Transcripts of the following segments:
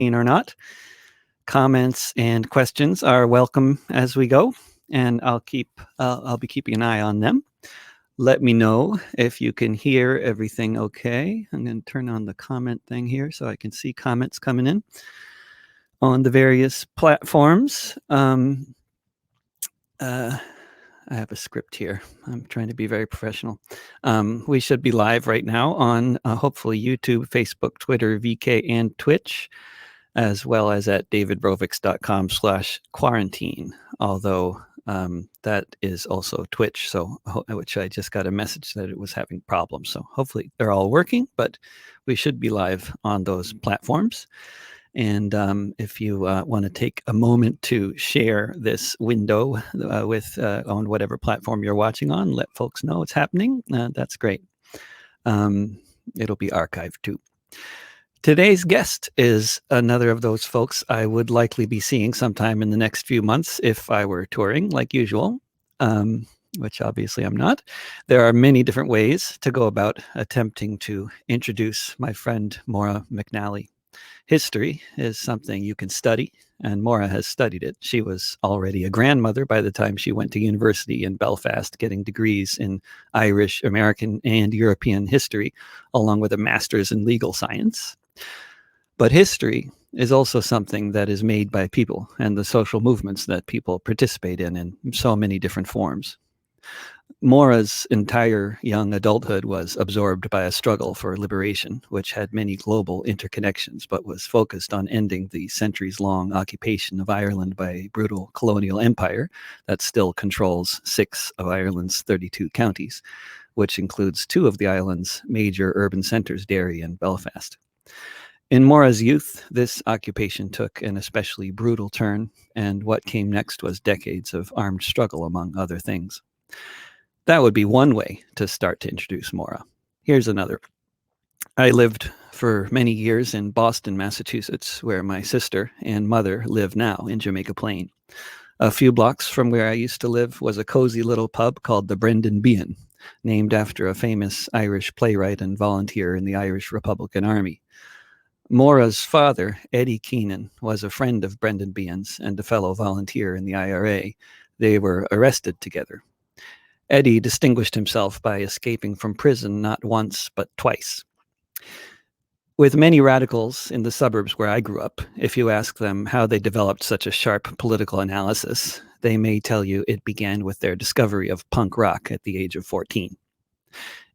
or not. Comments and questions are welcome as we go, and I'll be keeping an eye on them. Let me know if you can hear everything okay. I'm going to turn on the comment thing here so I can see comments coming in on the various platforms. I have a script here. I'm trying to be very professional. We should be live right now on hopefully YouTube, Facebook, Twitter, VK, and Twitch, as well as at davidrovix.com/quarantine. Although that is also Twitch, so which I just got a message that it was having problems. So hopefully they're all working, but we should be live on those platforms. And if you want to take a moment to share this window with on whatever platform you're watching on, let folks know it's happening. That's great. It'll be archived too. Today's guest is another of those folks I would likely be seeing sometime in the next few months if I were touring like usual, which obviously I'm not. There are many different ways to go about attempting to introduce my friend Maire McNally. History is something you can study, and Maire has studied it. She was already a grandmother by the time she went to university in Belfast, getting degrees in Irish, American, and European history, along with a master's in legal science. But history is also something that is made by people and the social movements that people participate in so many different forms. Maire's entire young adulthood was absorbed by a struggle for liberation, which had many global interconnections, but was focused on ending the centuries-long occupation of Ireland by a brutal colonial empire that still controls 6 of Ireland's 32 counties, which includes 2 of the island's major urban centers, Derry and Belfast. In Maire's youth, this occupation took an especially brutal turn, and what came next was decades of armed struggle, among other things. That would be one way to start to introduce Maire. Here's another. I lived for many years in Boston, Massachusetts, where my sister and mother live now in Jamaica Plain. A few blocks from where I used to live was a cozy little pub called the Brendan Behan, named after a famous Irish playwright and volunteer in the Irish Republican Army. Maire's father, Eddie Keenan, was a friend of Brendan Behan's and a fellow volunteer in the IRA. They were arrested together. Eddie distinguished himself by escaping from prison not once, but twice. With many radicals in the suburbs where I grew up, if you ask them how they developed such a sharp political analysis, they may tell you it began with their discovery of punk rock at the age of 14.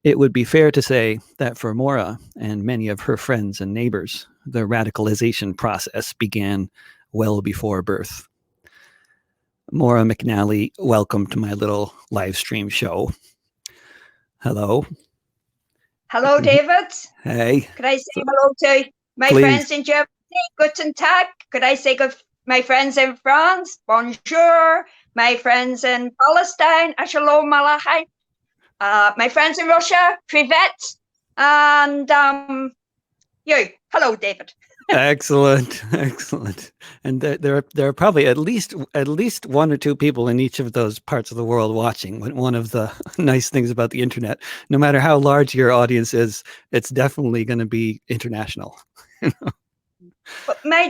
It would be fair to say that for Maire and many of her friends and neighbors, the radicalization process began well before birth. Maire McNally, welcome to my little live stream show. Hello. Hello, David. Hey. Could I say hello to my friends in Germany? Guten Tag. Could I say my friends in France? Bonjour. My friends in Palestine? Shalom Alaikum. My friends in Russia? Privet. And you. Hello, David. Excellent. And there are probably at least 1 or 2 people in each of those parts of the world watching. One of the nice things about the internet, no matter how large your audience is, it's definitely going to be international. But my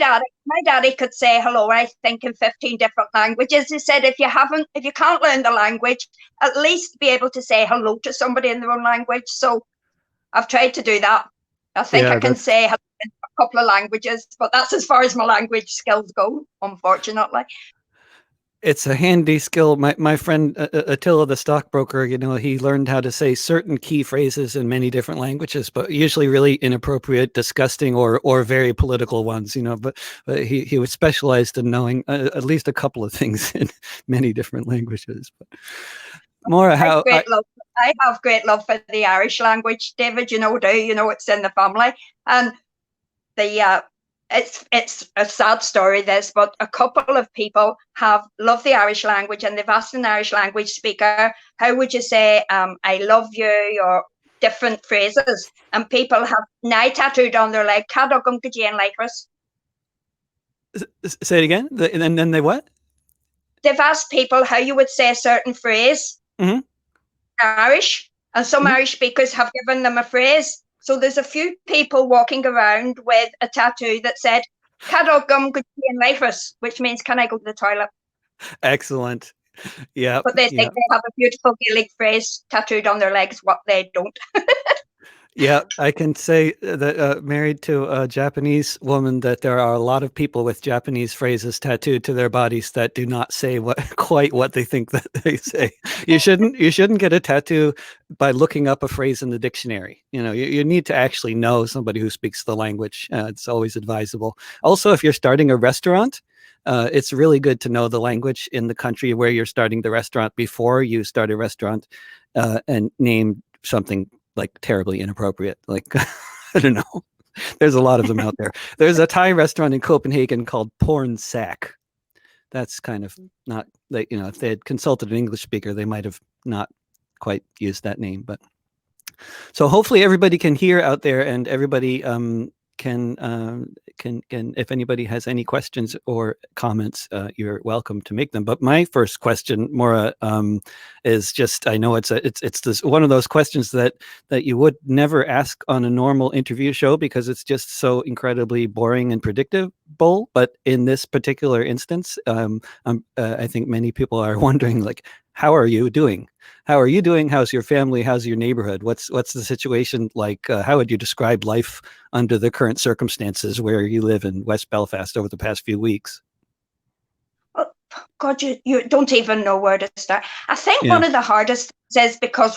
daddy could say hello, I think, in 15 different languages. He said if you can't learn the language, at least be able to say hello to somebody in their own language. So I've tried to do that. I think I can say hello in a couple of languages, but that's as far as my language skills go, unfortunately. It's a handy skill. My friend Attila, the stockbroker, he learned how to say certain key phrases in many different languages, but usually really inappropriate, disgusting, or very political ones. But he was specialized in knowing at least a couple of things in many different languages. But Maire, I have great love for the Irish language, David. It's in the family, and it's a sad story, this, but a couple of people love the Irish language, and they've asked an Irish language speaker, how would you say I love you, or different phrases, and people have nigh tattooed on their leg. Say it again, and then they what? They've asked people how you would say a certain phrase in Irish, and some Irish speakers have given them a phrase. So there's a few people walking around with a tattoo that said, Cadog gum good and rifus, which means can I go to the toilet? Excellent. Yeah. But they Yeah. think they have a beautiful Gaelic phrase tattooed on their legs, what they don't. Yeah, I can say that married to a Japanese woman, that there are a lot of people with Japanese phrases tattooed to their bodies that do not say quite what they think that they say. You shouldn't get a tattoo by looking up a phrase in the dictionary. You need to actually know somebody who speaks the language. It's always advisable. Also, if you're starting a restaurant, it's really good to know the language in the country where you're starting the restaurant before you start a restaurant, and name something like terribly inappropriate. Like, I don't know. There's a lot of them out there. There's a Thai restaurant in Copenhagen called Porn Sack. That's kind of not like, if they had consulted an English speaker, they might have not quite used that name. But so hopefully everybody can hear out there, and everybody can if anybody has any questions or comments, you're welcome to make them. But my first question, Maura, is just, I know it's this one of those questions that you would never ask on a normal interview show because it's just so incredibly boring and predictable. But in this particular instance, I think many people are wondering, like, how are you doing? How are you doing? How's your family? How's your neighborhood? What's the situation like? How would you describe life under the current circumstances where you live in West Belfast over the past few weeks? Oh, God, you don't even know where to start. I think Yeah. one of the hardest things is because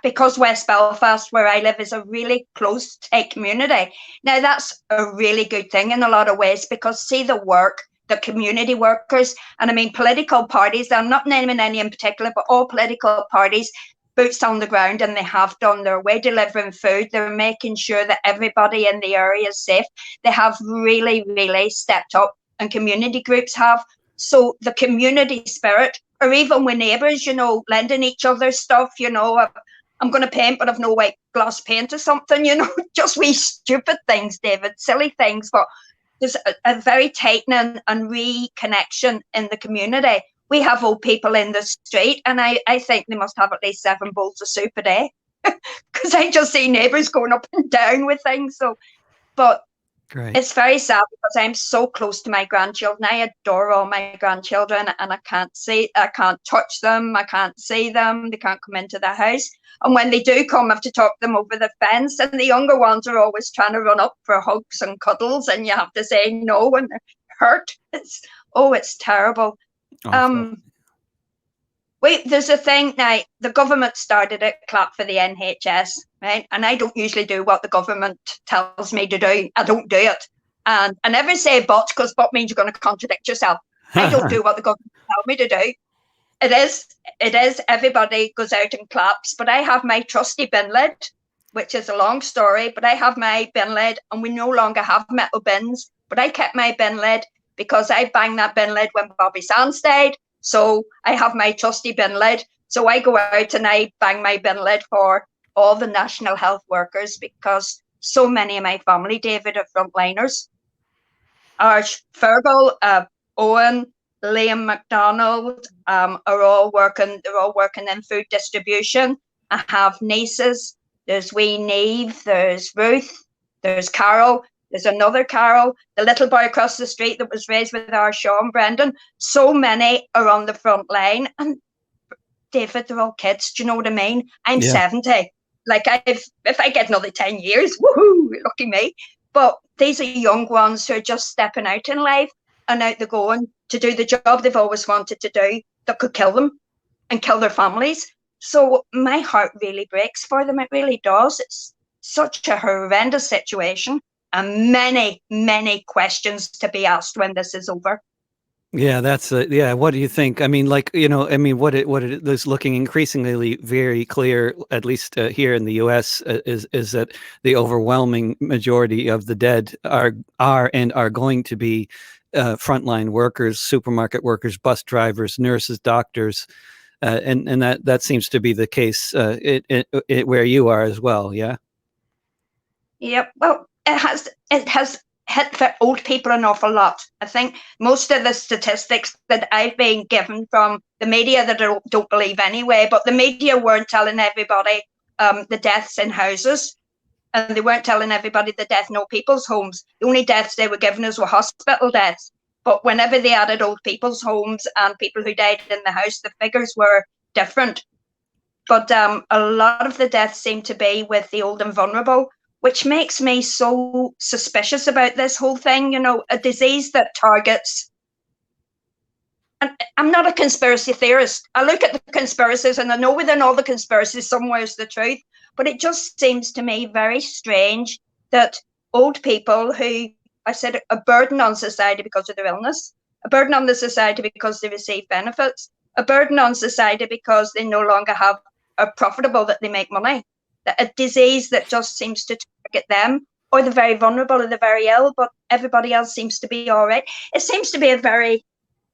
because West Belfast, where I live, is a really close, tight community. Now, that's a really good thing in a lot of ways, because see the work, the community workers, and I mean political parties, I'm not naming any in particular, but all political parties, boots on the ground, and they have done their way delivering food. They're making sure that everybody in the area is safe. They have really, really stepped up, and community groups have. So the community spirit, or even with neighbours, lending each other stuff, I'm going to paint, but I've no white gloss paint or something, just wee stupid things, David, silly things, but there's a very tightening and reconnection in the community. We have old people in the street, and I think they must have at least 7 bowls of soup a day, because I just see neighbours going up and down with things. So, but Great. it's very sad because I'm so close to my grandchildren. I adore all my grandchildren, and I can't touch them, I can't see them, they can't come into the house. And when they do come, I have to talk them over the fence, and the younger ones are always trying to run up for hugs and cuddles, and you have to say no when they're hurt. It's terrible. Awful. There's a thing now, the government started it, clap for the NHS, right? And I don't usually do what the government tells me to do. I don't do it. And I never say but, because but means you're going to contradict yourself. I don't do what the government tells me to do. It is, everybody goes out and claps, but I have my trusty bin lid, which is a long story, but I have my bin lid, and we no longer have metal bins, but I kept my bin lid because I banged that bin lid when Bobby Sands died. So I have my trusty bin lid. So I go out and I bang my bin lid for all the national health workers, because so many of my family, David, are frontliners. Fergal, Owen, Liam McDonald are all working. They're all working in food distribution. I have nieces. There's wee Neve. There's Ruth. There's Carol. There's another Carol, the little boy across the street that was raised with our Sean Brendan. So many are on the front line. And David, they're all kids. Do you know what I mean? I'm 70. Like, if I get another 10 years, woohoo, lucky me. But these are young ones who are just stepping out in life and out the going to do the job they've always wanted to do that could kill them and kill their families. So my heart really breaks for them. It really does. It's such a horrendous situation, and many, many questions to be asked when this is over. Yeah, that's yeah. What do you think? I mean, like, what it is looking increasingly very clear, at least here in the U.S., is that the overwhelming majority of the dead are going to be frontline workers, supermarket workers, bus drivers, nurses, doctors, and that seems to be the case where you are as well. Yeah. Yep. Well, it has hit for old people an awful lot. I think most of the statistics that I've been given from the media, that I don't believe anyway, but the media weren't telling everybody the deaths in houses. and they weren't telling everybody the death in old people's homes. The only deaths they were giving us were hospital deaths. But whenever they added old people's homes and people who died in the house, the figures were different. But a lot of the deaths seem to be with the old and vulnerable, which makes me so suspicious about this whole thing. You know, a disease that targets. And I'm not a conspiracy theorist. I look at the conspiracies and I know within all the conspiracies somewhere is the truth. But it just seems to me very strange that old people who, I said, a burden on society because of their illness, a burden on the society because they receive benefits, a burden on society because they no longer are profitable, that they make money, a disease that just seems to target them, or the very vulnerable or the very ill, but everybody else seems to be all right. It seems to be a very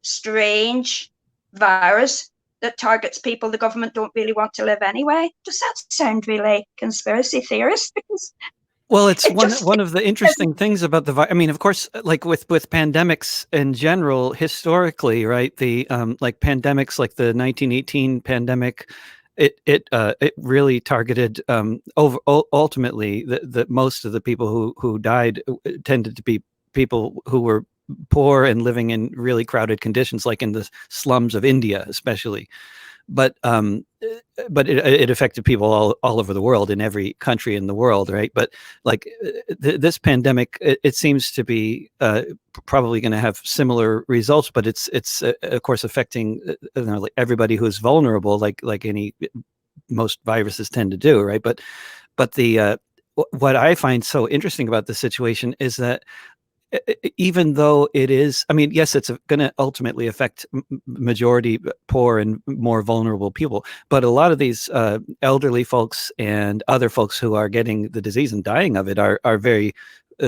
strange virus that targets people the government don't really want to live anyway. Does that sound really conspiracy theorist? Well, it's one of the interesting things about the virus. I mean, of course, like with pandemics in general, historically, right? The like pandemics, like the 1918 pandemic, it really targeted ultimately the most of the people who died tended to be people who were poor and living in really crowded conditions, like in the slums of India, especially. But it affected people all over the world, in every country in the world, right? But like this pandemic, it seems to be probably going to have similar results, but it's of course affecting like everybody who's vulnerable, like most viruses tend to do, right? But the what I find so interesting about the situation is that even though it is, I mean, yes, it's going to ultimately affect majority poor and more vulnerable people, but a lot of these elderly folks and other folks who are getting the disease and dying of it are very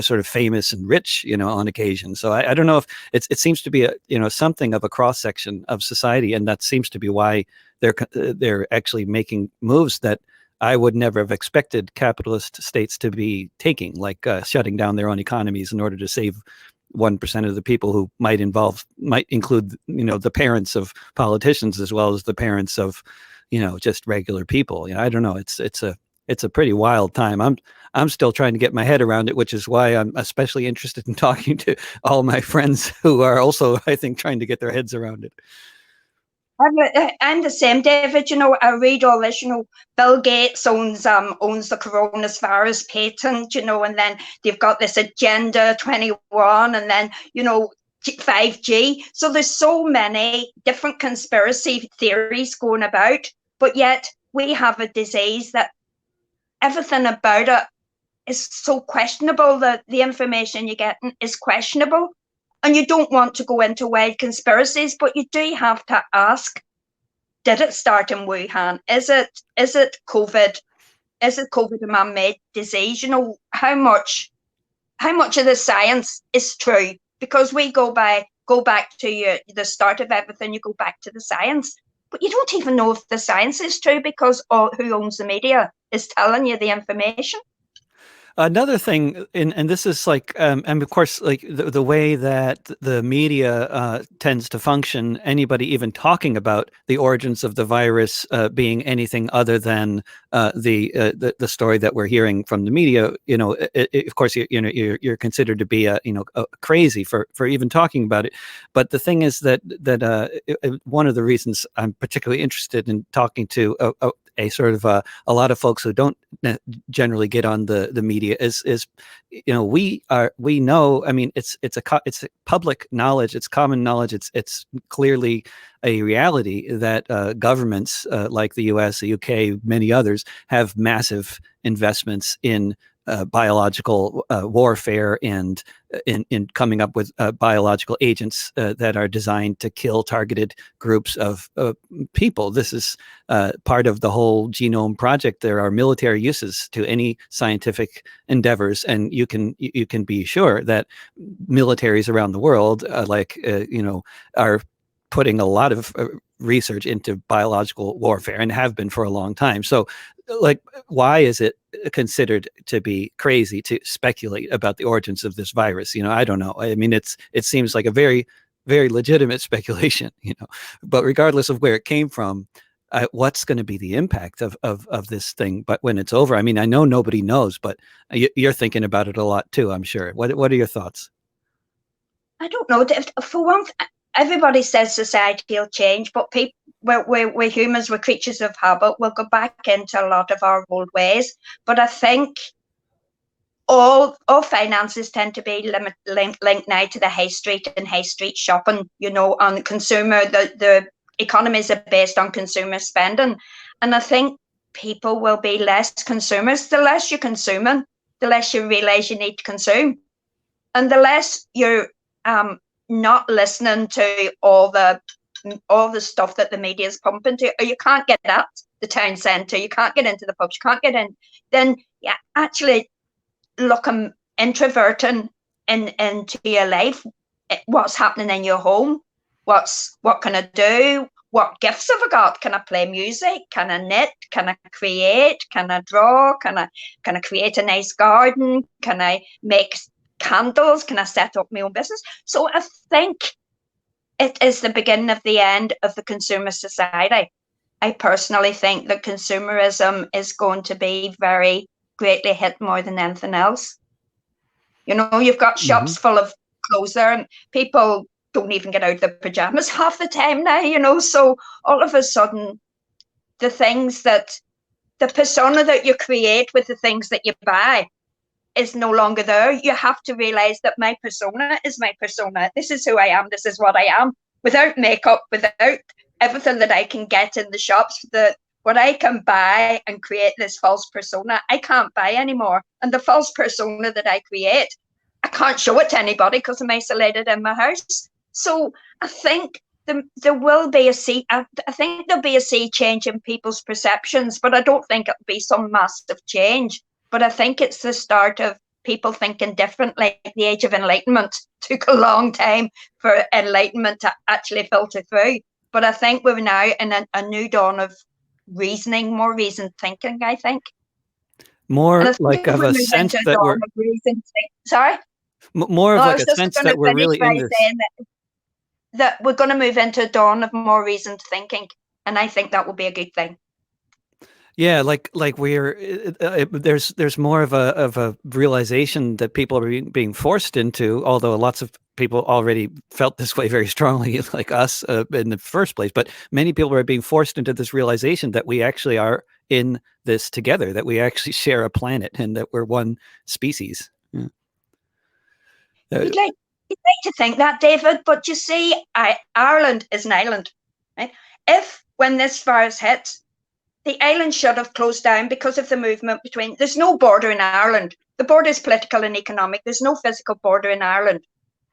sort of famous and rich, you know, on occasion. So I don't know if it seems to be something of a cross section of society, and that seems to be why they're actually making moves that I would never have expected capitalist states to be taking, like shutting down their own economies in order to save 1% of the people, who might include, the parents of politicians as well as the parents of, just regular people. I don't know. It's a pretty wild time. I'm still trying to get my head around it, which is why I'm especially interested in talking to all my friends who are also, I think, trying to get their heads around it. I'm the same, David. I read all this. Bill Gates owns the coronavirus patent. And then they've got this Agenda 21, and then 5G. So there's so many different conspiracy theories going about, but yet we have a disease that everything about it is so questionable. That the information you're getting is questionable. And you don't want to go into wild conspiracies, but you do have to ask, did it start in Wuhan? Is it COVID? Is it COVID a man-made disease? How much of the science is true? Because we go back to the start of everything, you go back to the science. But you don't even know if the science is true, because who owns the media is telling you the information. Another thing, and this is like, and of course, like the way that the media tends to function, anybody even talking about the origins of the virus being anything other than the story that we're hearing from the media, of course, you're considered to be crazy for even talking about it. But the thing is that one of the reasons I'm particularly interested in talking to a sort of a lot of folks who don't generally get on the media is we know, I mean, it's public knowledge, it's common knowledge, it's clearly a reality that governments like the US, the UK, many others have massive investments in biological warfare and in coming up with biological agents that are designed to kill targeted groups of people. This is part of the whole genome project. There are military uses to any scientific endeavors, and you can be sure that militaries around the world, are putting a lot of research into biological warfare and have been for a long time. So, like, why is it considered to be crazy to speculate about the origins of this virus? I don't know. I mean, it seems like a very, very legitimate speculation, but regardless of where it came from, what's going to be the impact of this thing? But when it's over, I mean, I know nobody knows, but you're thinking about it a lot too, I'm sure. What are your thoughts? I don't know. For one, everybody says society will change, but people, we're humans, we're creatures of habit. We'll go back into a lot of our old ways. But I think all finances tend to be linked now to the high street and high street shopping, on consumer, the economies are based on consumer spending. And I think people will be less consumers. The less you're consuming, the less you realize you need to consume. And the less you're not listening to all the stuff that the media is pumping to, or you can't get at the town centre, you can't get into the pubs, you can't get in, then yeah, actually looking, introverting into your life, what's happening in your home, what can I do, what gifts have I got, can I play music, can I knit, can I create, can I draw, can I create a nice garden, can I make candles, can I set up my own business? So I think it is the beginning of the end of the consumer society. I personally think that consumerism is going to be very greatly hit more than anything else. You've got shops full of clothes there, and people don't even get out of their pajamas half the time now, so all of a sudden the persona that you create with the things that you buy is no longer there. You have to realize that my persona is my persona. This is who I am. This is what I am. Without makeup, without everything that I can get in the shops, what I can buy and create this false persona, I can't buy anymore. And the false persona that I create, I can't show it to anybody because I'm isolated in my house. So I think there will be a sea. I think there'll be a sea change in people's perceptions, but I don't think it'll be some massive change. But I think it's the start of people thinking differently. The age of enlightenment took a long time for enlightenment to actually filter through. But I think we're now in a new dawn of reasoning, more reasoned thinking, I think. More like of a sense that we're... Sorry? More of like a sense that we're really in this... That we're going to move into a dawn of more reasoned thinking. And I think that will be a good thing. Yeah, like we're there's more of a realization that people are being forced into, although lots of people already felt this way very strongly, like us in the first place. But many people are being forced into this realization that we actually are in this together, that we actually share a planet, and that we're one species. Yeah. You'd like to think that, David, but you see, Ireland is an island, right? If when this virus hits, the island should have closed down because of the movement between... There's no border in Ireland. The border is political and economic. There's no physical border in Ireland.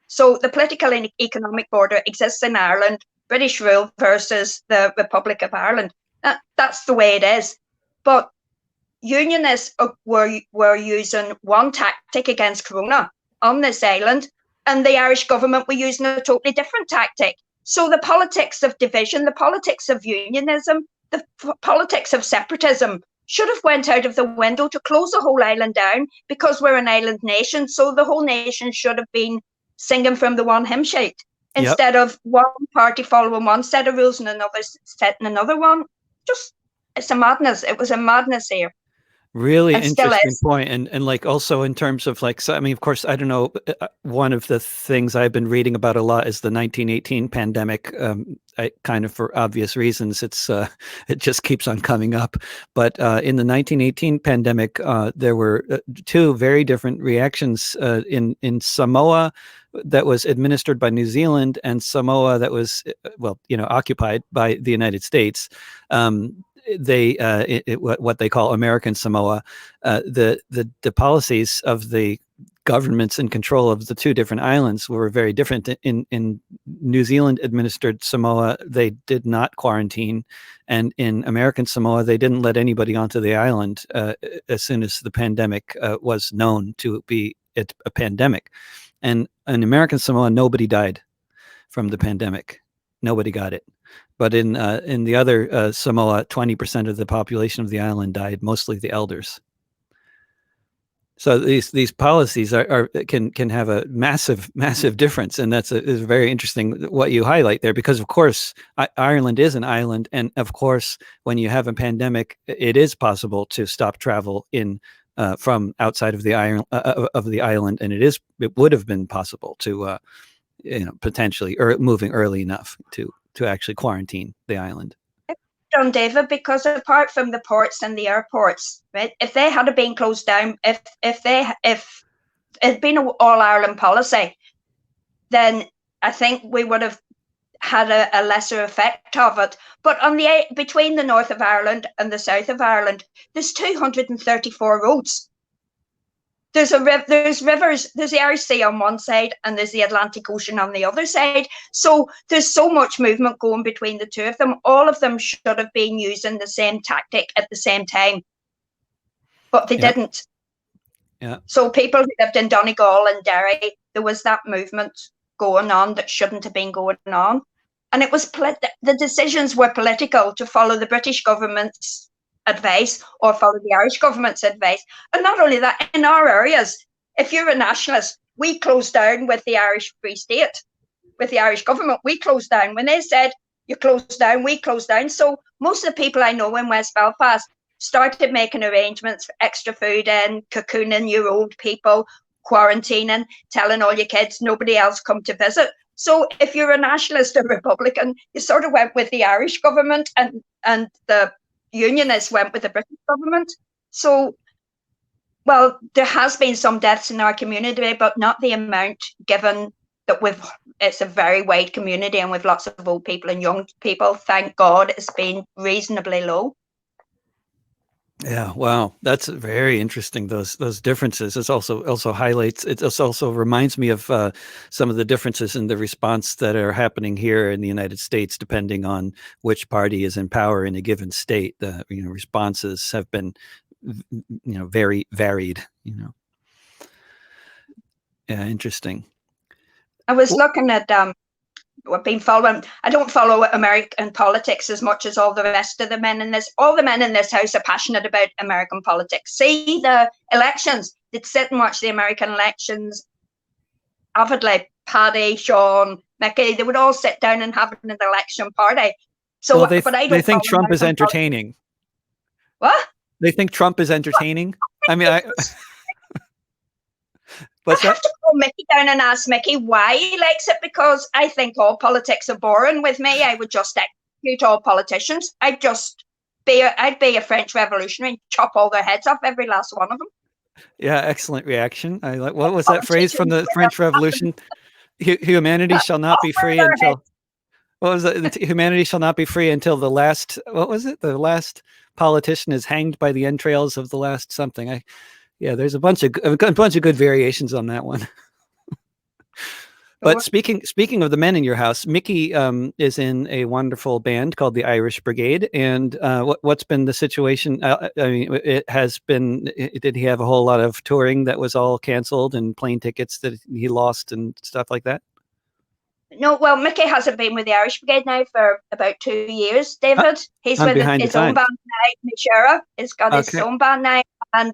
So the political and economic border exists in Ireland, British rule versus the Republic of Ireland. That's the way it is. But unionists were using one tactic against Corona on this island, and the Irish government were using a totally different tactic. So the politics of division, the politics of unionism, the politics of separatism should have went out of the window to close the whole island down, because we're an island nation. So the whole nation should have been singing from the one hymn sheet, instead of one party following one set of rules and another setting another one. It's a madness. It was a madness here. Really interesting point. And like also in terms of like, so, I mean, of course, I don't know, one of the things I've been reading about a lot is the 1918 pandemic, kind of for obvious reasons. It just keeps on coming up. But in the 1918 pandemic, there were two very different reactions in Samoa that was administered by New Zealand, and Samoa that was, occupied by the United States. What they call American Samoa, the policies of the governments in control of the two different islands were very different. In New Zealand administered Samoa, they did not quarantine, and in American Samoa, they didn't let anybody onto the island as soon as the pandemic was known to be a pandemic. And in American Samoa, nobody died from the pandemic. Nobody got it. But in the other Samoa, 20% of the population of the island died, mostly the elders. So these policies can have a massive difference, and is very interesting what you highlight there, because of course Ireland is an island, and of course when you have a pandemic, it is possible to stop travel from outside of the island, and it would have been possible to potentially moving early enough to actually quarantine the island. John David, because apart from the ports and the airports, right, if they had been closed down, if it'd been an all Ireland policy, then I think we would have had a lesser effect of it. But between the north of Ireland and the south of Ireland, there's 234 roads. There's rivers, there's the Irish Sea on one side and there's the Atlantic Ocean on the other side. So there's so much movement going between the two of them. All of them should have been using the same tactic at the same time, but they didn't. Yeah. So people who lived in Donegal and Derry, there was that movement going on that shouldn't have been going on. And it was the decisions were political, to follow the British government's advice or follow the Irish government's advice. And not only that, in our areas, if you're a nationalist, we closed down with the Irish Free State, with the Irish government. We closed down. When they said you closed down, we closed down. So most of the people I know in West Belfast started making arrangements for extra food and cocooning your old people, quarantining, telling all your kids nobody else come to visit. So if you're a nationalist or Republican, you sort of went with the Irish government, and the Unionists went with the British government. So, well, there has been some deaths in our community, but not the amount, given that it's a very wide community and with lots of old people and young people. Thank God it's been reasonably low. Yeah, wow, that's very interesting. Those differences. It also highlights. It also reminds me of some of the differences in the response that are happening here in the United States, depending on which party is in power in a given state. The responses have been very varied. Yeah, interesting. I was looking at I've been following. I don't follow American politics as much as all the rest of the men in this. All the men in this house are passionate about American politics. See the elections. They'd sit and watch the American elections avidly. Paddy, Sean, Mickey, they would all sit down and have an election party. So, well, but I don't. They think Trump is entertaining. What? They think Trump is entertaining. I mean, I'd have to call Mickey down and ask Mickey why he likes it, because I think all politics are boring with me. I would just execute all politicians. I'd be a French revolutionary, chop all their heads off, every last one of them. Yeah, excellent reaction. I like. What was that phrase from the French Revolution? Humanity shall not be free until. What was it? Humanity shall not be free until the last. What was it? The last politician is hanged by the entrails of the last something. Yeah, there's a bunch of good variations on that one. But speaking of the men in your house, Mickey is in a wonderful band called the Irish Brigade. And what's been the situation? I mean, it has been. Did he have a whole lot of touring that was all canceled, and plane tickets that he lost and stuff like that? No, well, Mickey hasn't been with the Irish Brigade now for about 2 years, David. He's with his own band now, Mishera. He's got his own band now, and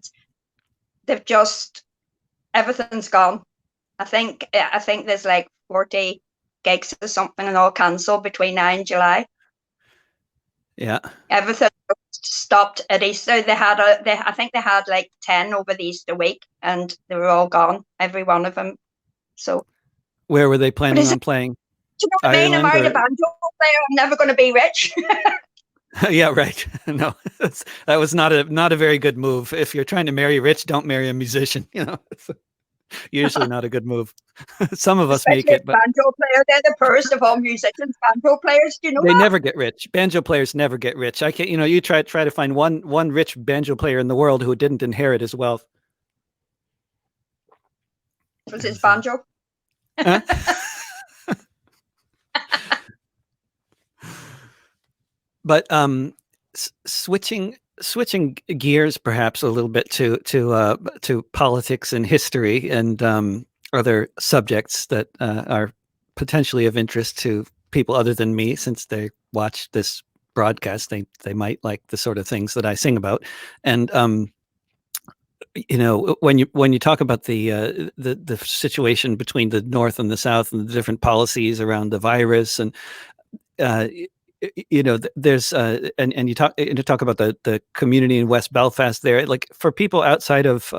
they've everything's gone. I think there's like 40 gigs or something, and all cancelled between now and July. Yeah. Everything stopped at Easter. I think they had like 10 over the Easter week, and they were all gone, every one of them. So where were they planning on playing? Do you know what I mean? I married a banjo player. I'm never going to be rich. Yeah, right. No, that was not a very good move. If you're trying to marry rich, don't marry a musician. Usually not a good move. Some of us make it, but banjo player, they're the poorest of all musicians. Banjo players, do you know they never get rich. Banjo players never get rich. I can't. You try to find one rich banjo player in the world who didn't inherit his wealth. Was his banjo? Huh? But switching gears perhaps a little bit to politics and history and other subjects that are potentially of interest to people other than me, since they watch this broadcast, they might like the sort of things that I sing about. And when you talk about the situation between the North and the South and the different policies around the virus, and there's and you talk about the community in West Belfast there, like for people outside of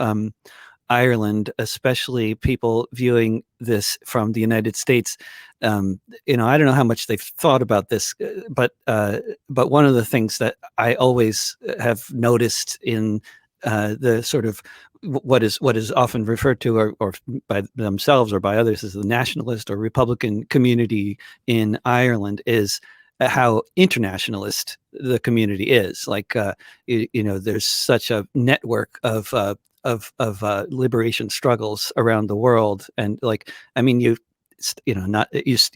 Ireland, especially people viewing this from the United States, I don't know how much they've thought about this, but one of the things that I always have noticed in the sort of what is often referred to or by themselves or by others as the nationalist or Republican community in Ireland is how internationalist the community is. Like, there's such a network of liberation struggles around the world, and like, I mean, you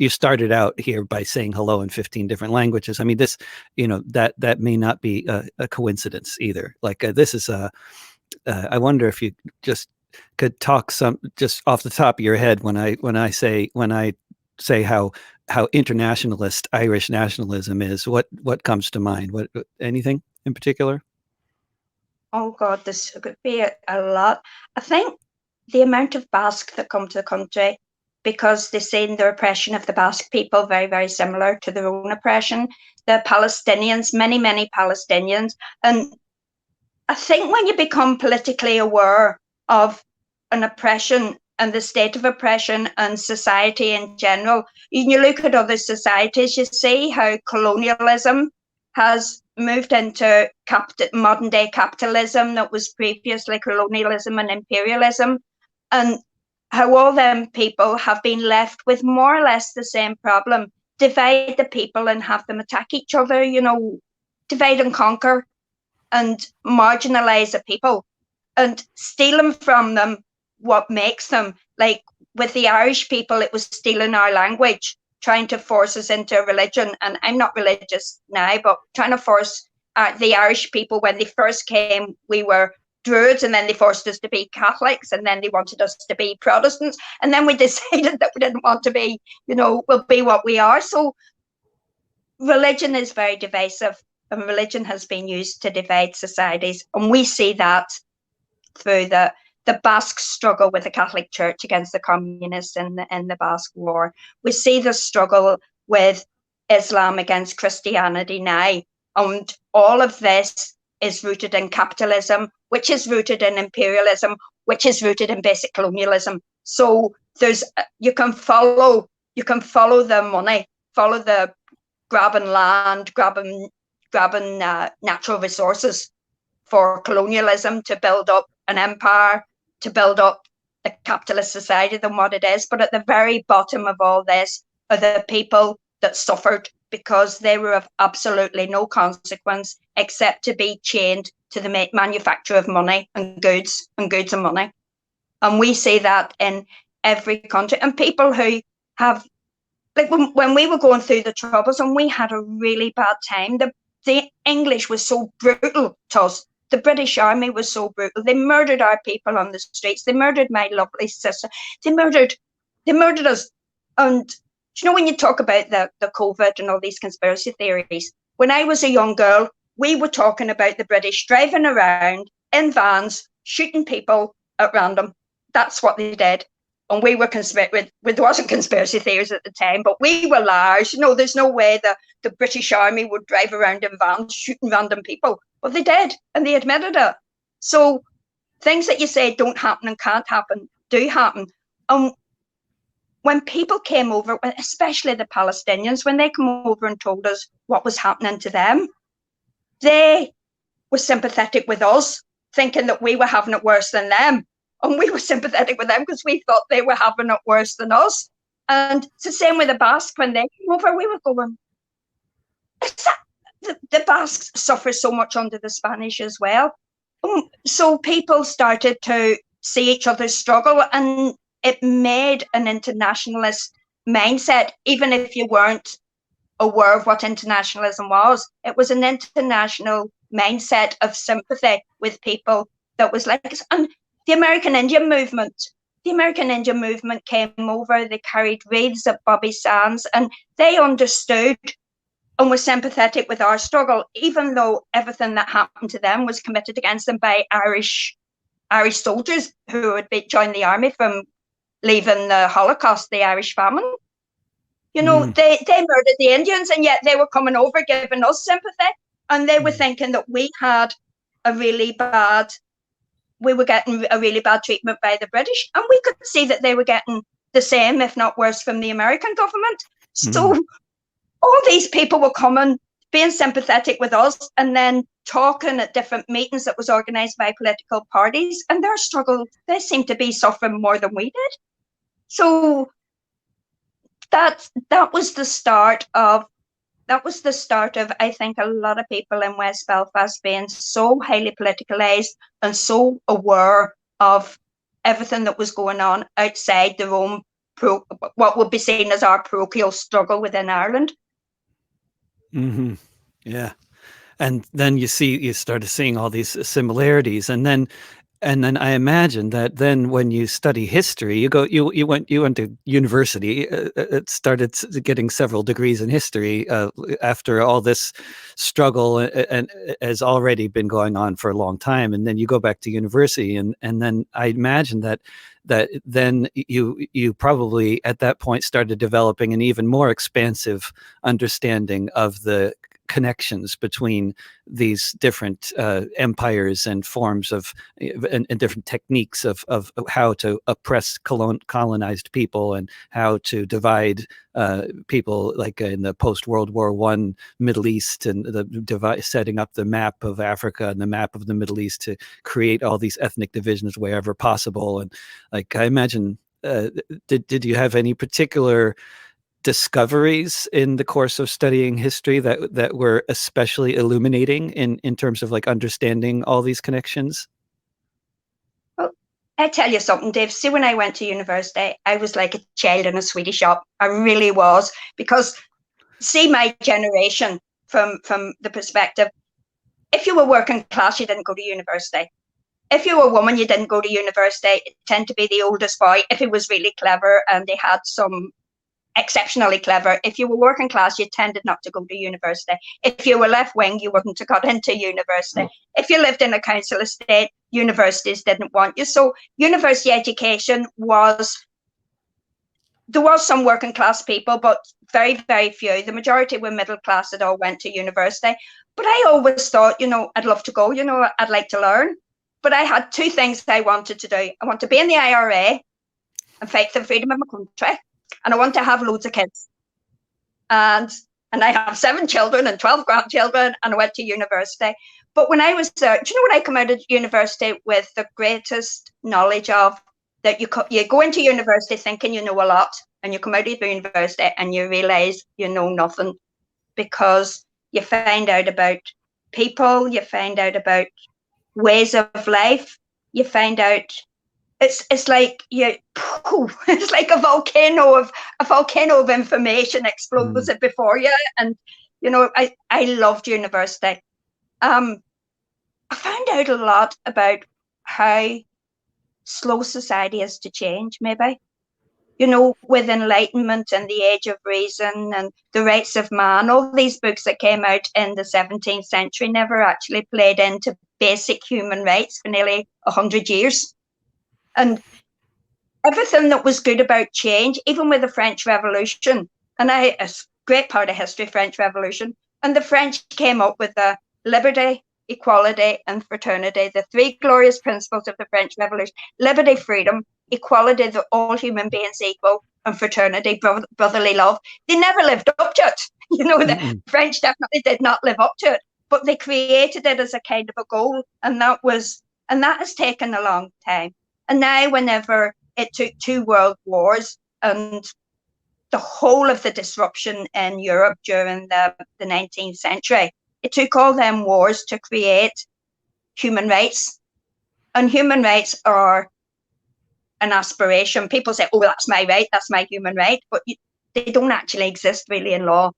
started out here by saying hello in 15 different languages. I mean, this, that may not be a coincidence either. Like, this is I wonder if you just could talk some just off the top of your head when I say how internationalist Irish nationalism is. What comes to mind? What anything in particular? Oh God, this could be a lot. I think the amount of Basque that come to the country because they see the oppression of the Basque people very, very similar to their own oppression. The Palestinians, many Palestinians. And I think when you become politically aware of an oppression and the state of oppression and society in general, you look at other societies, you see how colonialism has moved into modern day capitalism that was previously colonialism and imperialism, and how all them people have been left with more or less the same problem: divide the people and have them attack each other, divide and conquer and marginalize the people and stealing from them what makes them. Like with the Irish people, it was stealing our language, trying to force us into a religion. And I'm not religious now, but trying to force the Irish people, when they first came, we were Druids, and then they forced us to be Catholics, and then they wanted us to be Protestants. And then we decided that we didn't want to be, we'll be what we are. So religion is very divisive, and religion has been used to divide societies. And we see that through the Basque struggle with the Catholic Church against the communists in the Basque War. We see the struggle with Islam against Christianity now. And all of this is rooted in capitalism, which is rooted in imperialism, which is rooted in basic colonialism. So you can follow the money, follow the grabbing land, grabbing natural resources for colonialism to build up an empire, to build up the capitalist society than what it is. But at the very bottom of all this are the people that suffered because they were of absolutely no consequence except to be chained to the manufacture of money and goods and money. And we see that in every country. And people who have, like when we were going through the Troubles and we had a really bad time, the English was so brutal to us. The British Army was so brutal. They murdered our people on the streets. They murdered my lovely sister. They murdered us. And when you talk about the COVID and all these conspiracy theories, when I was a young girl, we were talking about the British driving around in vans, shooting people at random. That's what they did. And we were there wasn't conspiracy theories at the time, but we were liars. There's no way the British Army would drive around in vans shooting random people. Well, they did, and they admitted it. So things that you say don't happen and can't happen do happen. When people came over, especially the Palestinians, when they came over and told us what was happening to them, they were sympathetic with us, thinking that we were having it worse than them. And we were sympathetic with them because we thought they were having it worse than us. And it's the same with the Basque. When they came over, we were going, the Basques suffer so much under the Spanish as well. So people started to see each other's struggle, and it made an internationalist mindset, even if you weren't aware of what internationalism was. It was an international mindset of sympathy with people that was like us. And the American Indian movement came over. They carried wreaths of Bobby Sands, and they understood and were sympathetic with our struggle, even though everything that happened to them was committed against them by Irish Irish soldiers who had joined the army from leaving the Holocaust, the Irish famine. You know, they murdered the Indians, and yet they were coming over giving us sympathy. And they were thinking that we had we were getting a really bad treatment by the British. And we could see that they were getting the same, if not worse, from the American government. So all these people were coming, being sympathetic with us, and then talking at different meetings that was organised by political parties. And their struggle, they seemed to be suffering more than we did. So that was the start of I think a lot of people in West Belfast being so highly politicalised and so aware of everything that was going on outside their own what would be seen as our parochial struggle within Ireland. Yeah. And then you started seeing all these similarities, and then I imagine that then when you study history, you went to university, started getting several degrees in history after all this struggle and has already been going on for a long time, and then you go back to university, and then I imagine that then you probably at that point started developing an even more expansive understanding of the connections between these different empires and forms of and different techniques of how to oppress colonized people and how to divide people, like in the post-World War I Middle East, and setting up the map of Africa and the map of the Middle East to create all these ethnic divisions wherever possible. And like I imagine, did you have any particular discoveries in the course of studying history that were especially illuminating in terms of like understanding all these connections? Well, I tell you something, Dave. See, when I went to university, I was like a child in a sweetie shop. I really was, because see, my generation from the perspective, if you were working class, you didn't go to university. If you were a woman, you didn't go to university. It tended to be the oldest boy if he was really clever and they had some exceptionally clever. If you were working class, you tended not to go to university. If you were left wing, you wouldn't have got into university. If you lived in a council estate, universities didn't want you. So university education there was some working class people, but very, very few. The majority were middle class that all went to university. But I always thought, I'd love to go, I'd like to learn. But I had two things I wanted to do. I want to be in the IRA and fight for the freedom of my country. And I want to have loads of kids. And I have 7 children and 12 grandchildren, and I went to university. But when I was there, do you know when I come out of university with the greatest knowledge of that you go into university thinking you know a lot, and you come out of university and you realise you know nothing, because you find out about people, you find out about ways of life, you find out it's like it's like a volcano of information explodes it before you. And I loved university. I found out a lot about how slow society is to change, maybe, with Enlightenment and the Age of Reason and the Rights of Man. All these books that came out in the 17th century never actually played into basic human rights for nearly 100 years. And everything that was good about change, even with the French Revolution, and a great part of history, French Revolution, and the French came up with the liberty, equality, and fraternity, the 3 glorious principles of the French Revolution: liberty, freedom, equality, that all human beings equal, and fraternity, brotherly love. They never lived up to it. The French definitely did not live up to it, but they created it as a kind of a goal, and that has taken a long time. And now, whenever it took 2 world wars and the whole of the disruption in Europe during the 19th century, it took all them wars to create human rights. And human rights are an aspiration. People say, oh, that's my right, that's my human right, but they don't actually exist really in law.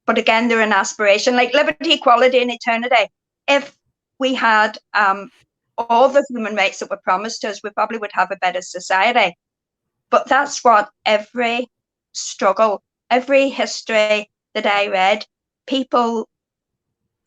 But again, they're an aspiration, like liberty, equality, and eternity. If we had all the human rights that were promised to us, we probably would have a better society. But that's what every struggle, every history that I read, people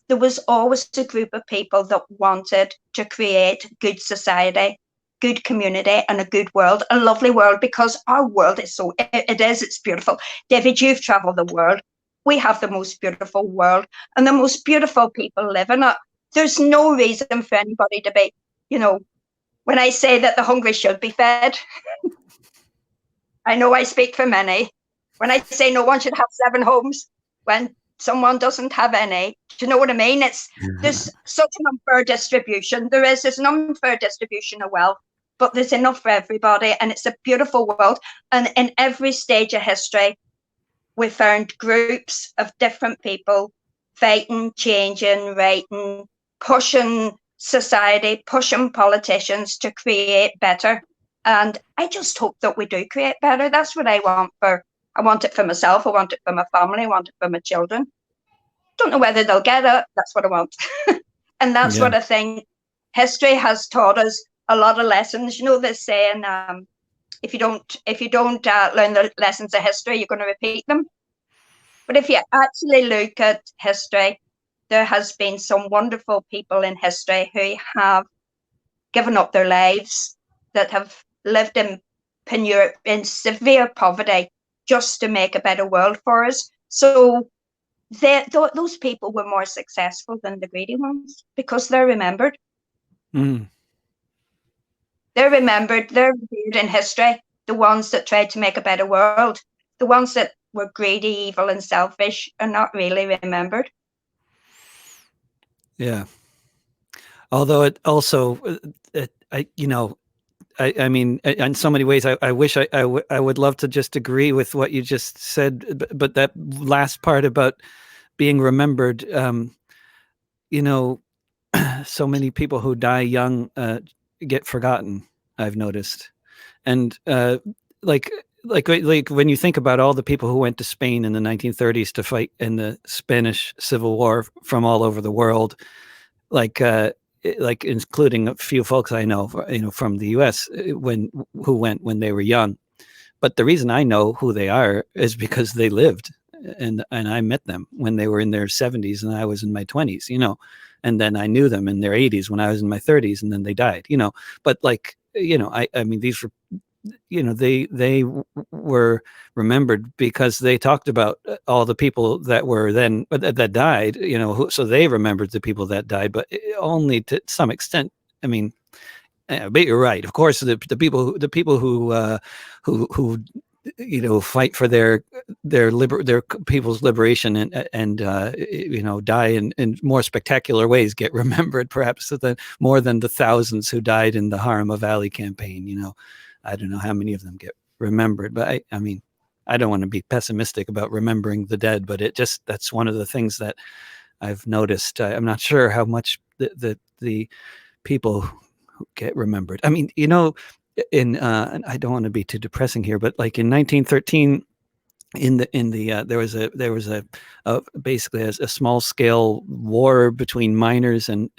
there was always a group of people that wanted to create good society, good community, and a good world, a lovely world, because our world is it's beautiful. David, you've traveled the world. We have the most beautiful world, and the most beautiful people live in it. There's no reason for anybody to be, when I say that the hungry should be fed, I know I speak for many. When I say no one should have 7 homes, when someone doesn't have any, do you know what I mean? There's such an unfair distribution. There's an unfair distribution of wealth, but there's enough for everybody, and it's a beautiful world. And in every stage of history, we found groups of different people fighting, changing, writing, pushing society, pushing politicians to create better. And I just hope that we do create better. That's what I want I want it for myself. I want it for my family. I want it for my children. Don't know whether they'll get it. That's what I want. And that's what I think history has taught us a lot of lessons. You know, this saying, if you don't learn the lessons of history, you're going to repeat them. But if you actually look at history, there has been some wonderful people in history who have given up their lives, that have lived in severe poverty just to make a better world for us. So those people were more successful than the greedy ones because they're remembered. Mm. They're remembered, they're revered in history, the ones that tried to make a better world. The ones that were greedy, evil, and selfish are not really remembered. Yeah. Although it also, I mean, in so many ways, I wish I would love to just agree with what you just said, but that last part about being remembered, so many people who die young get forgotten, I've noticed. And like when you think about all the people who went to Spain in the 1930s to fight in the Spanish Civil War from all over the world, like including a few folks I know, from the U.S. who went when they were young. But the reason I know who they are is because they lived, and I met them when they were in their 70s and I was in my 20s, and then I knew them in their 80s when I was in my 30s, and then they died, But I mean, these were, they were remembered because they talked about all the people that were then that died, so they remembered the people that died, but only to some extent. I mean, but you're right. Of course, the people who fight for their people's liberation and die in more spectacular ways get remembered, perhaps more than the thousands who died in the Harima Valley campaign. I don't know how many of them get remembered, but I mean, I don't want to be pessimistic about remembering the dead, but that's one of the things that I've noticed. I'm not sure how much the people who get remembered. I mean, and I don't want to be too depressing here, but like in 1913, there was a basically a small scale war between miners and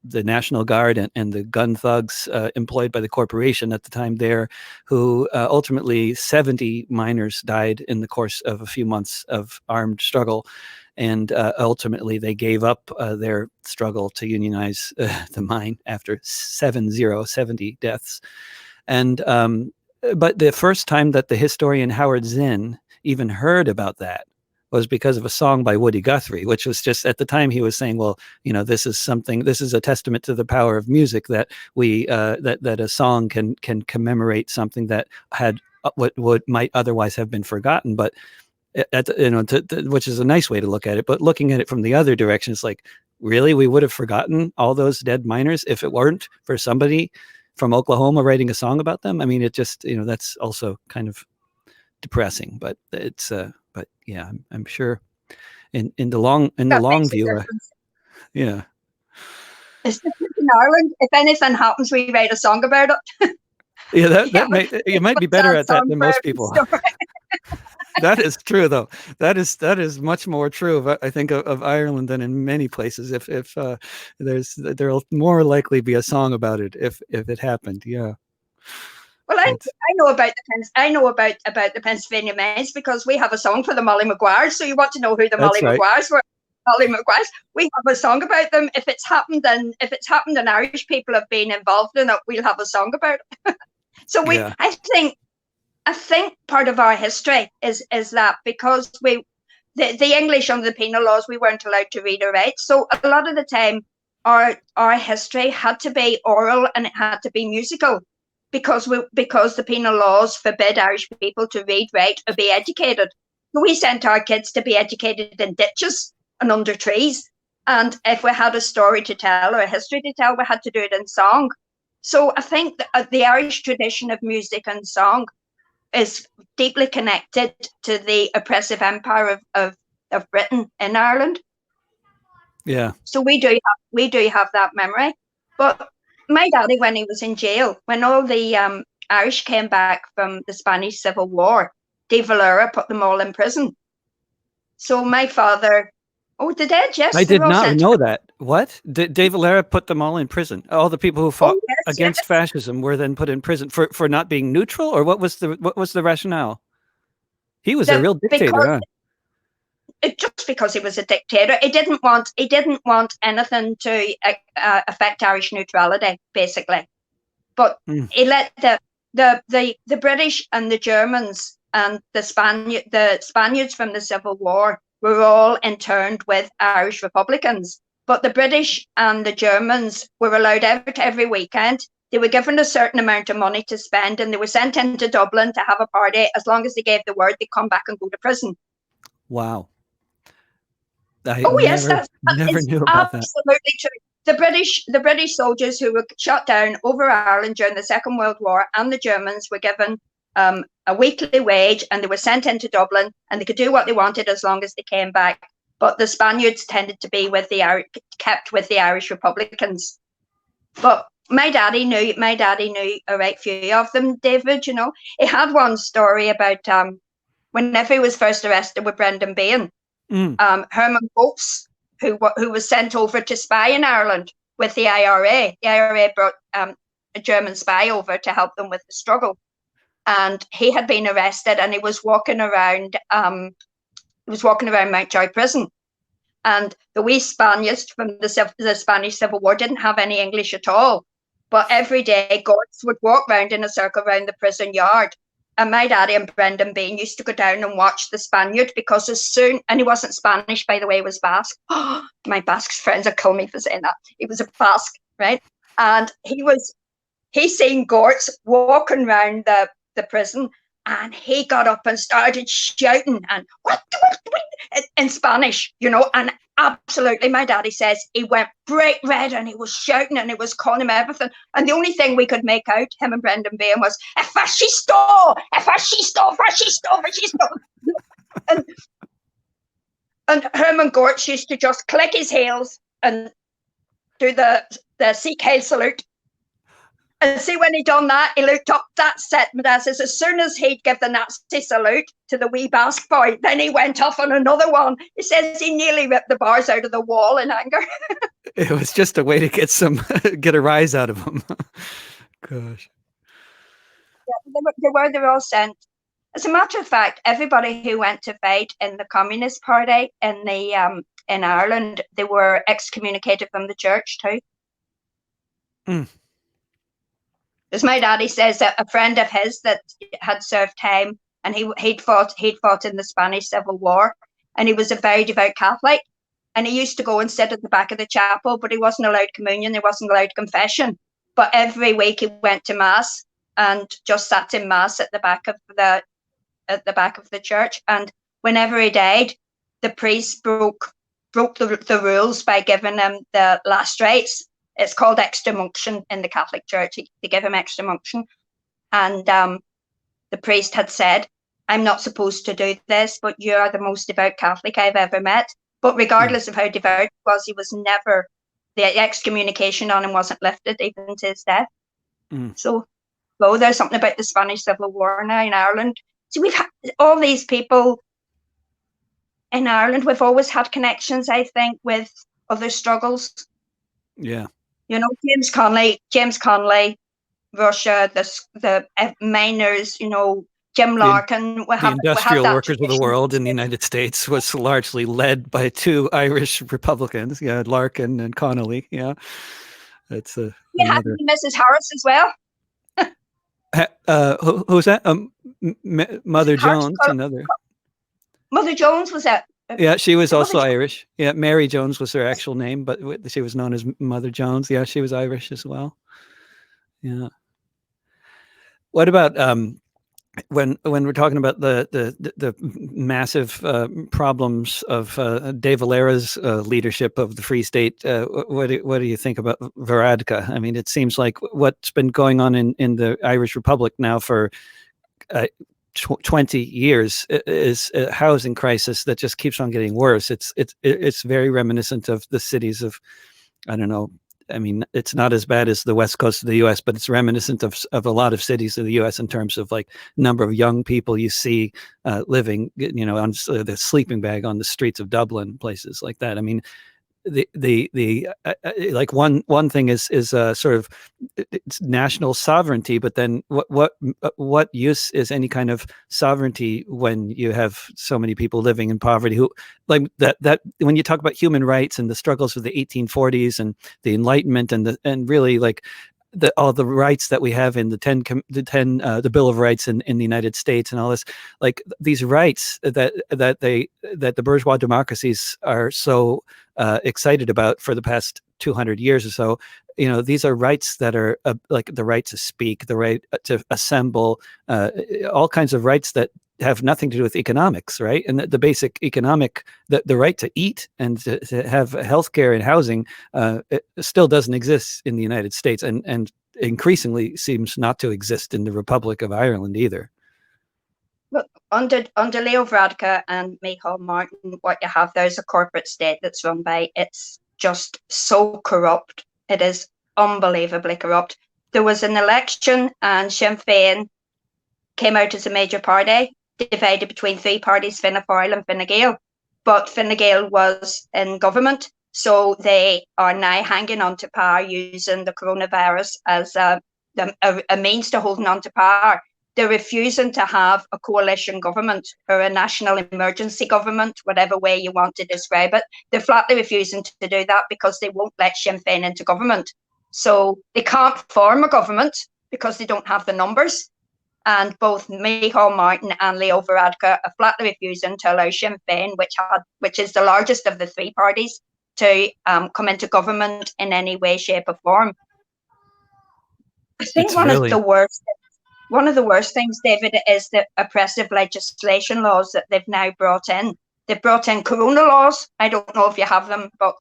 the National Guard and the gun thugs employed by the corporation at the time there, who ultimately 70 miners died in the course of a few months of armed struggle. And ultimately, they gave up their struggle to unionize the mine after 70 deaths. And but the first time that the historian Howard Zinn even heard about that was because of a song by Woody Guthrie, which was just at the time he was saying, well, this is a testament to the power of music that that a song can commemorate something that had what might otherwise have been forgotten, but which is a nice way to look at it. But looking at it from the other direction, it's like, really, we would have forgotten all those dead miners if it weren't for somebody from Oklahoma writing a song about them. I mean, it just, that's also kind of depressing, but it's, but yeah, I'm sure in the long view, yeah. It's in Ireland. If anything happens, we write a song about it. Yeah, you might be better at that than most people. That is true, though. That is much more true, I think, of Ireland than in many places. If there'll more likely be a song about it if it happened. Yeah. Well, I know about the Pennsylvania Mines because we have a song for the Maguires. So you want to know who the Maguires were? Maguires. We have a song about them. If it's happened and Irish people have been involved in it, we'll have a song about it. So I think part of our history is that because the English under the penal laws, we weren't allowed to read or write. So a lot of the time our history had to be oral and it had to be musical because the penal laws forbid Irish people to read, write, or be educated. So we sent our kids to be educated in ditches and under trees. And if we had a story to tell or a history to tell, we had to do it in song. So I think the Irish tradition of music and song is deeply connected to the oppressive empire of Britain in Ireland. Yeah. So we do have that memory. But my daddy, when he was in jail, when all the Irish came back from the Spanish Civil War, De Valera put them all in prison. So my father, the dead, yes. I did not know that. What? De Valera put them all in prison? All the people who fought against fascism were then put in prison for not being neutral, or what was the rationale? He was a real dictator, huh? Just because he was a dictator, he didn't want anything to affect Irish neutrality, basically. But he let the British and the Germans and the Spaniards from the Civil War were all interned with Irish Republicans. But the British and the Germans were allowed out every weekend. They were given a certain amount of money to spend, and they were sent into Dublin to have a party. As long as they gave the word, they'd come back and go to prison. Wow. Yes, that's never knew about that. Absolutely true. The British soldiers who were shot down over Ireland during the Second World War and the Germans were given a weekly wage, and they were sent into Dublin, and they could do what they wanted as long as they came back. But the Spaniards tended to be kept with the Irish Republicans. But my daddy knew a right few of them, David. You know, he had one story about whenever he was first arrested with Brendan Behan. Herman Goetz, who was sent over to spy in Ireland with the IRA. The IRA brought a German spy over to help them with the struggle, and he had been arrested, and he was walking around. Mountjoy Prison, and the wee Spaniards from the Spanish Civil War didn't have any English at all. But every day, Goetz would walk round in a circle around the prison yard. And my daddy and Brendan Behan used to go down and watch the Spaniard, because and he wasn't Spanish, by the way, he was Basque. Oh, my Basque friends will kill me for saying that. He was a Basque, right? And he seen Goetz walking around the prison, and he got up and started shouting and what in Spanish, you know, and absolutely, my daddy says he went bright red and he was shouting and he was calling him everything. And the only thing we could make out, him and Brendan Behan, was fascisto, fascisto, fascisto, fascisto. and Herman Goetz used to just click his heels and do the Sikh Hail salute. And see, when he done that, he looked up, that set, my dad says, as soon as he'd give the Nazi salute to the wee Basque boy, then he went off on another one. He says he nearly ripped the bars out of the wall in anger. It was just a way to get a rise out of him. Gosh. Yeah, they were all sent. As a matter of fact, everybody who went to fight in the Communist Party in Ireland, they were excommunicated from the church too. As my daddy says, that a friend of his that had served time, and he'd fought in the Spanish Civil War, and he was a very devout Catholic, and he used to go and sit at the back of the chapel, but he wasn't allowed communion, he wasn't allowed confession. But every week he went to mass and just sat in mass at the back of the church. And whenever he died, the priest broke the rules by giving him the last rites. It's called extreme-unction in the Catholic Church. They give him extreme-unction. And the priest had said, I'm not supposed to do this, but you are the most devout Catholic I've ever met. But regardless of how devout he was never, the excommunication on him wasn't lifted, even to his death. So there's something about the Spanish Civil War now in Ireland. So we've had all these people in Ireland. We've always had connections, I think, with other struggles. Yeah. You know, James Connolly, Russia, the miners, you know, Jim Larkin. The industrial that workers of the tradition. world in the United States was largely led by two Irish Republicans, Larkin and Connolly. Yeah, that's another. Mrs. Harris as well. Who's that? Mother Jones, another. Mother Jones was that? Yeah, she was also Irish. Yeah, Mary Jones was her actual name, but she was known as Mother Jones. Yeah, she was Irish as well. Yeah. What about when we're talking about the massive problems of De Valera's leadership of the Free State? What do you think about Varadkar? I mean, it seems like what's been going on in the Irish Republic now for 20 years is a housing crisis that just keeps on getting worse. It's very reminiscent of the cities of, I don't know. I mean, it's not as bad as the West Coast of the U.S., but it's reminiscent of a lot of cities of the U.S. in terms of like number of young people you see living, on the sleeping bag on the streets of Dublin, places like that. I mean, like one thing is sort of it's national sovereignty, but then what use is any kind of sovereignty when you have so many people living in poverty who like that when you talk about human rights and the struggles of the 1840s and the Enlightenment and really like all the rights that we have in the Bill of Rights in the United States and all this, like these rights that the bourgeois democracies are so excited about for the past 200 years or so. These are rights that are like the right to speak, the right to assemble, all kinds of rights that have nothing to do with economics, right? And the basic economic, the right to eat and to have healthcare and housing, it still doesn't exist in the United States, and increasingly seems not to exist in the Republic of Ireland either. Well, under Leo Varadkar and Micheál Martin, what you have there is a corporate state that's run by, it's just so corrupt. It is unbelievably corrupt. There was an election and Sinn Féin came out as a major party, divided between three parties, Fianna Fáil and Fine Gael. But Fine Gael was in government, so they are now hanging on to power using the coronavirus as a means to holding on to power. They're refusing to have a coalition government or a national emergency government, whatever way you want to describe it. They're flatly refusing to do that because they won't let Sinn Féin into government. So they can't form a government because they don't have the numbers. And both Micheál Martin and Leo Varadkar are flatly refusing to allow Sinn Féin, which is the largest of the three parties, to come into government in any way, shape, or form. I think one of the worst things, David, is the oppressive legislation laws that they've now brought in. They've brought in corona laws. I don't know if you have them, but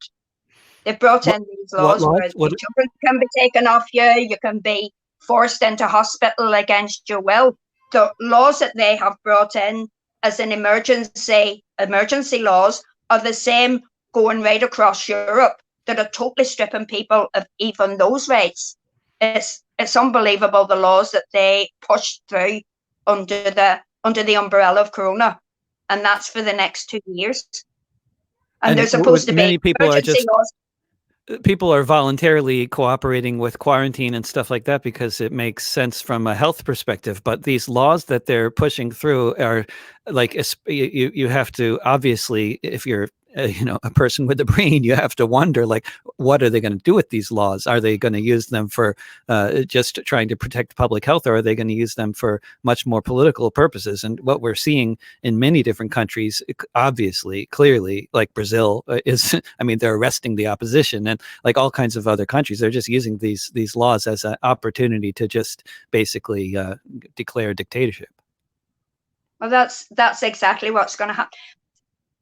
they've brought in these laws where children can be taken off you. You can be forced into hospital against your will. The laws that they have brought in as an emergency laws are the same going right across Europe, that are totally stripping people of even those rights. It's unbelievable, the laws that they pushed through under the umbrella of Corona, and that's for the next 2 years. And they're supposed to be emergency laws. People are voluntarily cooperating with quarantine and stuff like that because it makes sense from a health perspective. But these laws that they're pushing through are like, you have to, obviously, if you're a person with a brain, you have to wonder, like, what are they going to do with these laws? Are they going to use them for just trying to protect public health, or are they going to use them for much more political purposes? And what we're seeing in many different countries, obviously, clearly, like Brazil is, I mean, they're arresting the opposition, and like all kinds of other countries, they're just using these laws as an opportunity to just basically declare dictatorship. Well, that's exactly what's going to happen.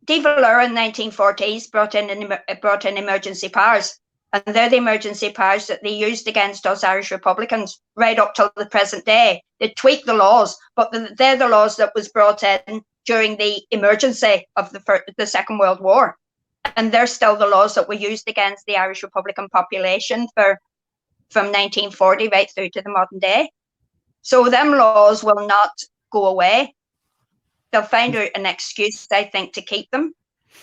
De Valera in the 1940s brought in emergency powers, and they're the emergency powers that they used against us Irish Republicans right up till the present day. They tweaked the laws, but they're the laws that was brought in during the emergency of the Second World War, and they're still the laws that were used against the Irish Republican population from 1940 right through to the modern day. So them laws will not go away. They'll find out an excuse, I think, to keep them.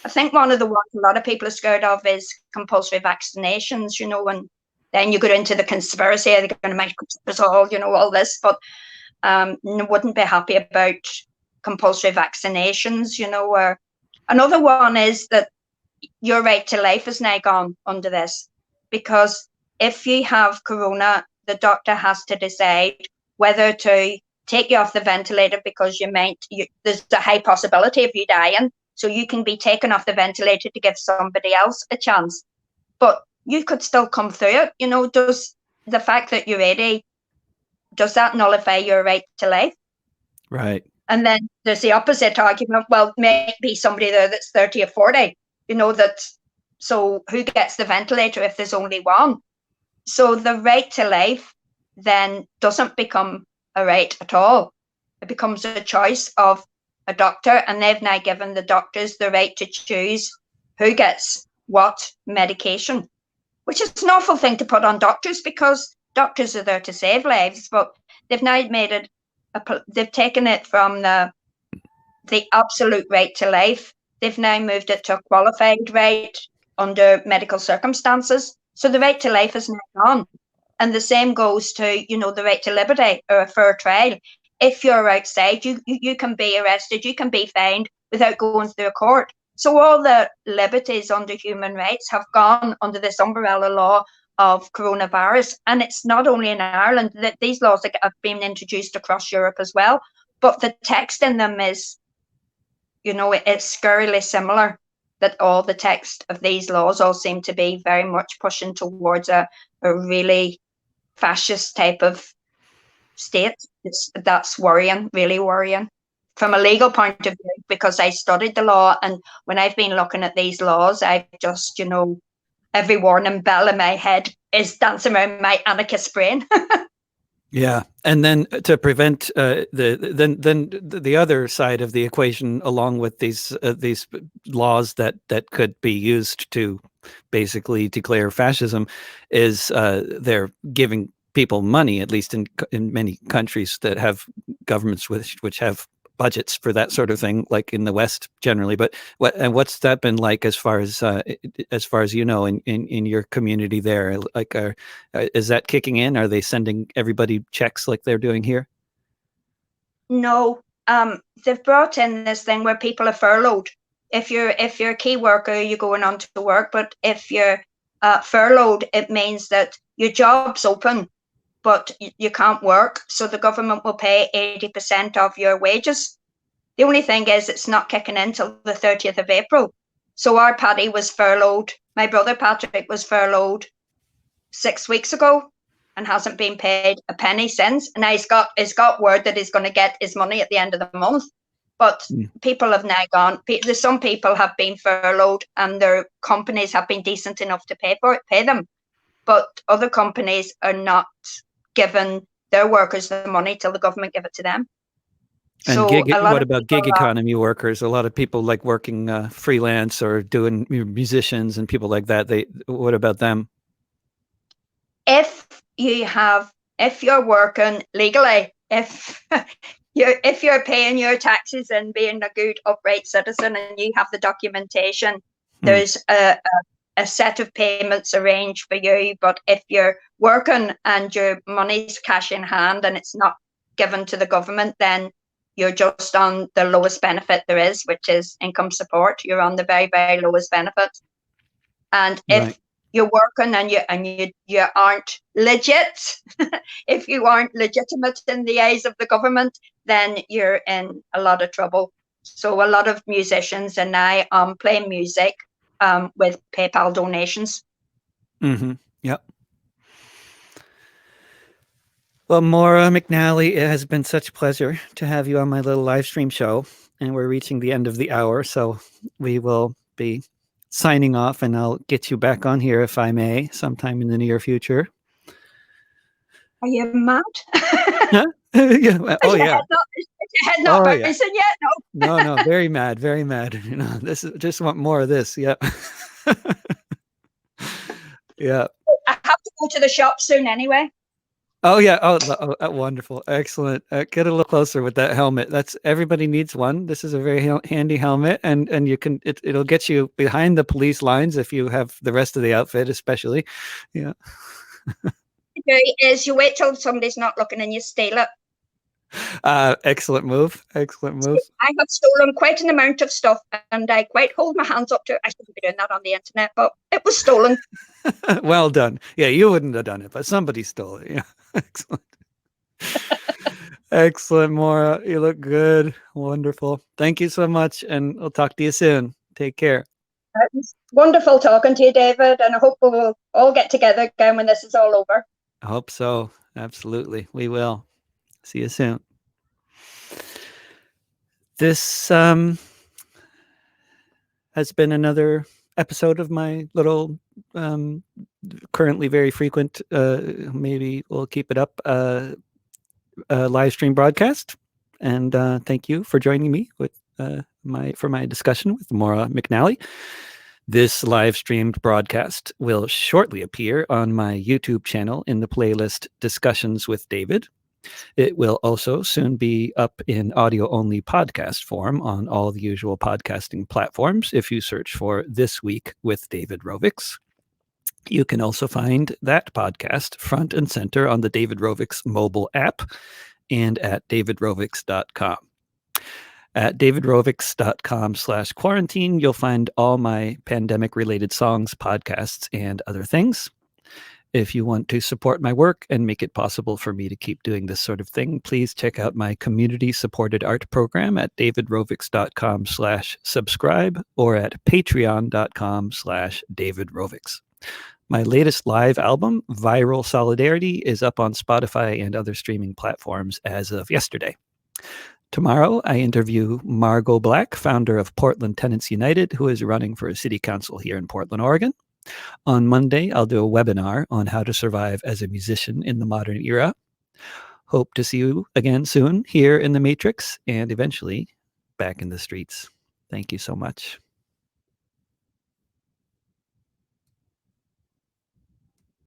I think one of the ones a lot of people are scared of is compulsory vaccinations, and then you get into the conspiracy, they're going to make us all, all this. But wouldn't be happy about compulsory vaccinations, or another one is that your right to life is now gone under this, because if you have corona, the doctor has to decide whether to take you off the ventilator because there's a high possibility of you dying, so you can be taken off the ventilator to give somebody else a chance. But you could still come through it. Does the fact that you're 80, does that nullify your right to life? Right. And then there's the opposite argument. Well, maybe somebody there that's 30 or 40, so who gets the ventilator if there's only one? So the right to life then doesn't become a right at all. It becomes a choice of a doctor, and they've now given the doctors the right to choose who gets what medication, which is an awful thing to put on doctors, because doctors are there to save lives, but they've now made it, they've taken it from the absolute right to life. They've now moved it to a qualified right under medical circumstances. So the right to life is now gone. And the same goes to, the right to liberty or a fair trial. If you're outside, you can be arrested, you can be fined without going through a court. So all the liberties under human rights have gone under this umbrella law of coronavirus. And it's not only in Ireland, that these laws have been introduced across Europe as well. But the text in them is, it's scarily similar, that all the text of these laws all seem to be very much pushing towards a really fascist type of state. That's worrying, really worrying from a legal point of view, because I studied the law, and when I've been looking at these laws, I've just, every warning bell in my head is dancing around my anarchist brain. Yeah, and then to prevent the other side of the equation, along with these laws that could be used to basically declare fascism, is they're giving people money, at least in many countries that have governments which have budgets for that sort of thing, like in the West generally. But what's that been like as far as in your community there? Like, is that kicking in? Are they sending everybody checks like they're doing here? No, they've brought in this thing where people are furloughed. If you're a key worker, you're going on to work. But if you're furloughed, it means that your job's open, but you can't work. So the government will pay 80% of your wages. The only thing is it's not kicking in till the 30th of April. So our Paddy was furloughed. My brother Patrick was furloughed 6 weeks ago and hasn't been paid a penny since. And he's got word that he's going to get his money at the end of the month. But people have now gone. Some people have been furloughed and their companies have been decent enough to pay them. But other companies are not giving their workers the money till the government give it to them. And so what about gig economy workers? A lot of people like working freelance or doing musicians and people like that. What about them? If you're working legally, if you're paying your taxes and being a good upright citizen and you have the documentation, there's a set of payments arranged for you. But if you're working and your money's cash in hand and it's not given to the government, then you're just on the lowest benefit there is, which is income support. You're on the very, very lowest benefit. And if you're working and you aren't legit, if you aren't legitimate in the eyes of the government, then you're in a lot of trouble. So a lot of musicians and I play music with PayPal donations. Mm-hmm. Yep. Well, Maire McNally, it has been such a pleasure to have you on my little live stream show, and we're reaching the end of the hour, so we will be signing off, and I'll get you back on here, if I may, sometime in the near future. Are you mad? Huh? Yeah. Oh, yeah. Is your head not bouncing yet? No. No, very mad, very mad. This is just want more of this. Yeah. Yeah. I have to go to the shop soon anyway. Oh, yeah. Oh, wonderful. Excellent. Get a little closer with that helmet. Everybody needs one. This is a very handy helmet, and you can, it'll get you behind the police lines if you have the rest of the outfit, especially. Yeah. Is you wait till somebody's not looking and you steal it. Excellent move. Excellent move. I have stolen quite an amount of stuff, and I quite hold my hands up to it. I shouldn't be doing that on the internet, but it was stolen. Well done. Yeah, you wouldn't have done it, but somebody stole it. Yeah. Excellent. Excellent, Maura. You look good. Wonderful. Thank you so much, and I'll talk to you soon. Take care. It was wonderful talking to you, David, and I hope we will all get together again when this is all over. I hope so. Absolutely. We will. See you soon. This has been another episode of my little currently very frequent, maybe we'll keep it up, live stream broadcast. And thank you for joining me with my discussion with Maire McNally. This live streamed broadcast will shortly appear on my YouTube channel in the playlist Discussions with David. It will also soon be up in audio-only podcast form on all the usual podcasting platforms if you search for This Week with David Rovics. You can also find that podcast front and center on the David Rovics mobile app and at davidrovics.com. At davidrovics.com/quarantine, you'll find all my pandemic-related songs, podcasts, and other things. If you want to support my work and make it possible for me to keep doing this sort of thing, please check out my community-supported art program at davidrovics.com/subscribe or at patreon.com/davidrovics. My latest live album, Viral Solidarity, is up on Spotify and other streaming platforms as of yesterday. Tomorrow, I interview Margot Black, founder of Portland Tenants United, who is running for a city council here in Portland, Oregon. On Monday, I'll do a webinar on how to survive as a musician in the modern era. Hope to see you again soon here in the Matrix and eventually back in the streets. Thank you so much.